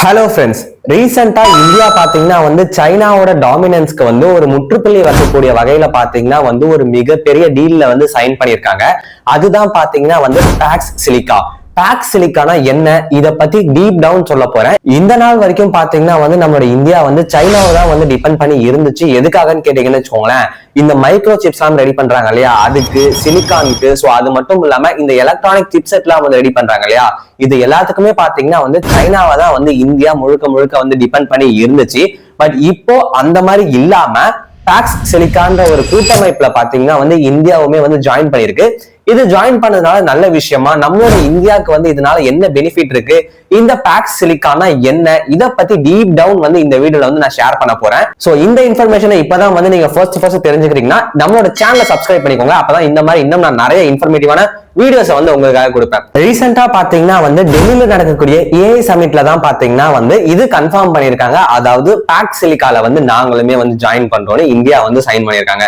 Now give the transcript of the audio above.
Hello friends, ரீசெண்டா India பாத்தீங்கன்னா சைனாவோட டாமினன்ஸ்க்கு ஒரு முற்றுப்புள்ளி வைக்கக்கூடிய வகையில பாத்தீங்கன்னா ஒரு மிகப்பெரிய டீல்ல சைன் பண்ணிருக்காங்க. அதுதான் பாத்தீங்கன்னா டாக்ஸ் சிலிக்கா. டாக்ஸ் சிலிக்கானா என்ன, இத பத்தி டீப் டவுன் சொல்ல போறேன். இந்த நாள் வரைக்கும் பாத்தீங்கன்னா நம்மளோட இந்தியா சைனாவை தான் டிபெண்ட் பண்ணி இருந்துச்சு. எதுக்காகன்னு கேட்டீங்கன்னு வச்சுக்கோங்களேன், இந்த மைக்ரோ சிப்ஸ் எல்லாம் ரெடி பண்றாங்க இல்லையா, அதுக்கு சிலிக்கானுக்கு. சோ அது மட்டும் இல்லாம இந்த எலக்ட்ரானிக் சிப்செட் எல்லாம் ரெடி பண்றாங்க இல்லையா, இது எல்லாத்துக்குமே பாத்தீங்கன்னா சைனாவை தான் இந்தியா முழுக்க முழுக்க டிபெண்ட் பண்ணி இருந்துச்சு. பட் இப்போ அந்த மாதிரி இல்லாம டாக்ஸ் சிலிக்கான்ற ஒரு கூட்டமைப்புல பாத்தீங்கன்னா இந்தியாவுமே ஜாயின் பண்ணிருக்கு. இது ஜாயின் பண்ணதுனால நல்ல விஷயமா, நம்மளோட இந்தியாவுக்கு இதனால என்ன பெனிஃபிட் இருக்கு, இந்த டாக்ஸ் சிலிக்கானா என்ன, இத பத்தி டீப் டவுன் இந்த வீடியோல நான் ஷேர் பண்ண போறேன். சோ இந்த இன்ஃபர்மேஷனை இப்பதான் நீங்க ஃபர்ஸ்ட் தெரிஞ்சுக்கிறீங்கன்னா நம்மளோட சேனலை சப்ஸ்கிரைப் பண்ணிக்கோங்க. அப்பதான் இந்த மாதிரி இன்னும் நான் நிறைய இன்ஃபர்மேட்டிவான வீடியோஸ் உங்களுக்காக கொடுப்பேன். ரீசெண்டா பாத்தீங்கன்னா டெல்லியில நடக்கக்கூடிய ஏஐ சமிட்ல தான் பாத்தீங்கன்னா இது கன்ஃபார்ம் பண்ணிருக்காங்க. அதாவது டாக்ஸ் சிலிக்கால நாங்களுமே ஜாயின் பண்றோம்னு இந்தியா சைன் பண்ணிருக்காங்க.